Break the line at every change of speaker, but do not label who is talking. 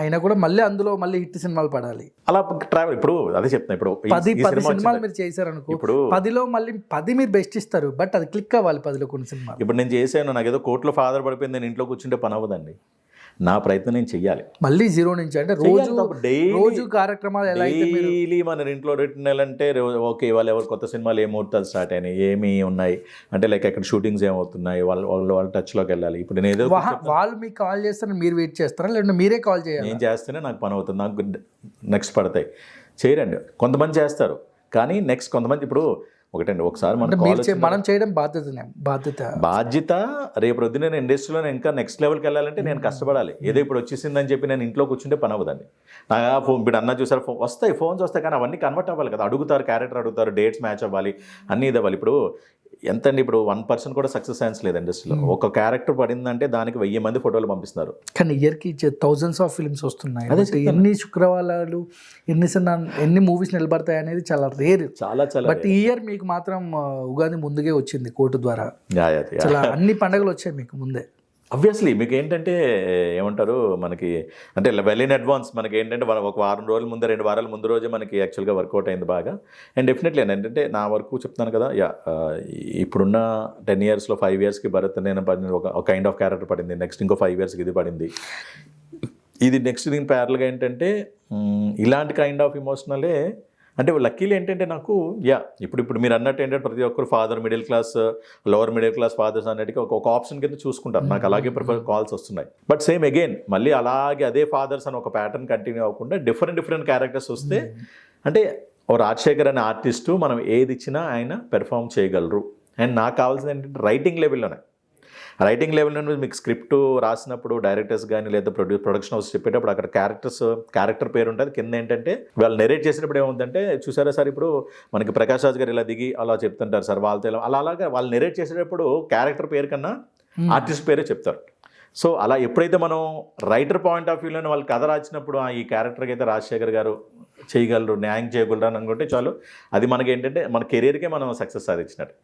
అయినా కూడా మళ్ళీ అందులో మళ్ళీ హిట్ సినిమాలు పడాలి.
అలా ట్రావెల్. ఇప్పుడు అదే చెప్తున్నా, ఇప్పుడు
10 సినిమాలు మీరు చేశారనుకో,
ఇప్పుడు
10లో మళ్ళీ 10 మీరు బెస్ట్ ఇస్తారు, బట్ అది క్లిక్ అవ్వాలి 10లో కొన్ని సినిమాలు.
ఇప్పుడు నేను చేశాను, నాకు ఏదో కోర్టులో ఫాదర్ పడిపోయింది, నేను ఇంట్లో కూర్చుంటే పని అవ్వదండి. నా ప్రయత్నం నేను చెయ్యాలి
మళ్ళీ జీరో నుంచి. అంటే రోజు కార్యక్రమాలు ఎలా అయితే
డైలీ మన ఇంట్లో రిటర్న్ అంటే ఓకే వాళ్ళు ఎవరు కొత్త సినిమాలు ఏ ముహూర్తాలు స్టార్ట్ అయినాయి, ఏమి ఉన్నాయి అంటే లైక్ అక్కడ షూటింగ్స్ ఏమవుతున్నాయి, వాళ్ళ టచ్లోకి వెళ్ళాలి. ఇప్పుడు నేను ఏదో
వాళ్ళు మీకు కాల్ చేస్తారని మీరు వెయిట్ చేస్తారా, లేదంటే మీరే కాల్ చేయాలి?
నేను చేస్తేనే నాకు పని అవుతుంది, నాకు నెక్స్ట్ పడతాయి. చేయరండి, కొంతమంది చేస్తారు కానీ నెక్స్ట్ కొంతమంది. ఇప్పుడు ఒకటండి, ఒకసారి
మనం చేయడం బాధ్యత.
రేపు రొద్దు నేను ఇండస్ట్రీలో ఇంకా నెక్స్ట్ లెవెల్కి వెళ్ళాలంటే నేను కష్టపడాలి. ఏదో ఇప్పుడు వచ్చేసిందని చెప్పి నేను ఇంట్లో కూర్చుంటే పని అవ్వదండి. ఫోన్ ఇప్పుడు అన్న చూసారు, వస్తాయి ఫోన్స్ వస్తాయి, కానీ అవన్నీ కన్వర్ట్ అవ్వాలి కదా. అడుగుతారు, క్యారెక్టర్ అడుగుతారు, డేట్స్ మ్యాచ్ అవ్వాలి, అన్నీ ఇది అవ్వాలి. ఇప్పుడు ఎంతండి, ఇప్పుడు 1% కూడా సక్సెస్ ఛాన్స్ లేదు ఇండస్ట్రీలో. ఒక క్యారెక్టర్ పడిందంటే దానికి 1000 మంది ఫోటోలు పంపిస్తున్నారు.
కానీ ఇయర్కి థౌజండ్స్ ఆఫ్ ఫిల్మ్స్ వస్తున్నాయి. అదే ఎన్ని శుక్రవారాలు ఎన్ని మూవీస్ నిలబడతాయి అనేది చాలా రేర్, చాలా. బట్ ఈ ఇయర్ మీకు మాత్రం ఉగాది ముందుగే వచ్చింది కోర్టు ద్వారా. చాలా అన్ని పండుగలు వచ్చాయి మీకు ముందే.
అబ్వియస్లీ మీకు ఏంటంటే ఏమంటారు, మనకి అంటే వెల్ ఇన్ అడ్వాన్స్ మనకి ఏంటంటే ఒక వారం రోజుల ముందు 2 వారాల ముందు రోజే మనకి యాక్చువల్గా వర్కౌట్ అయింది బాగా. అండ్ డెఫినెట్లీ ఏంటంటే నా వరకు చెప్తాను కదా, ఇప్పుడున్న 10 yearsలో 5 yearsకి భరత్ నేను పడింది ఒక కైండ్ ఆఫ్ క్యారెక్టర్ పడింది, నెక్స్ట్ ఇంకో 5 yearsకి ఇది పడింది, ఇది నెక్స్ట్ దీని ప్యారల్గా ఏంటంటే ఇలాంటి కైండ్ ఆఫ్ ఇమోషనలే. అంటే లక్కీలు ఏంటంటే నాకు ఇప్పుడు మీరు అన్నట్టు ఏంటంటే ప్రతి ఒక్కరు father, middle class, lower middle class fathers అన్నిటికీ ఒక ఆప్షన్ కింద చూసుకుంటారు. నాకు అలాగే కాల్స్ వస్తున్నాయి. బట్ సేమ్ అగైన్ మళ్ళీ అలాగే అదే ఫాదర్స్ అని ఒక ప్యాటర్న్ కంటిన్యూ అవ్వకుండా డిఫరెంట్ క్యారెక్టర్స్ వస్తే, అంటే ఓ రాజశేఖర్ అనే ఆర్టిస్టు మనం ఏది ఇచ్చినా ఆయన పెర్ఫామ్ చేయగలరు. అండ్ నాకు కావాల్సింది ఏంటంటే రైటింగ్ లెవెల్లోనే మీకు స్క్రిప్ట్ రాసినప్పుడు డైరెక్టర్స్ కానీ లేదా ప్రొడక్షన్ హౌస్ చెప్పేటప్పుడు అక్కడ క్యారెక్టర్ పేరు ఉంటుంది, కింద ఏంటంటే వాళ్ళు నెరేట్ చేసినప్పుడు ఏముందంటే చూసారా సార్, ఇప్పుడు మనకి ప్రకాష్ రాజ్ గారు ఇలా దిగి అలా చెప్తుంటారు సార్, వాళ్ళతో అలాగా వాళ్ళు నెరేట్ చేసేటప్పుడు క్యారెక్టర్ పేరు కన్నా ఆర్టిస్ట్ పేరే చెప్తారు. సో అలా ఎప్పుడైతే మనం రైటర్ పాయింట్ ఆఫ్ వ్యూలోనే వాళ్ళు కథ రాసినప్పుడు ఈ క్యారెక్టర్కి అయితే రాజశేఖర్ గారు చేయగలరు, న్యాయం చేయగలరు అని అనుకుంటే చాలు, అది మనకి ఏంటంటే మన కెరీర్కే మనం సక్సెస్ సాధించినట్టు.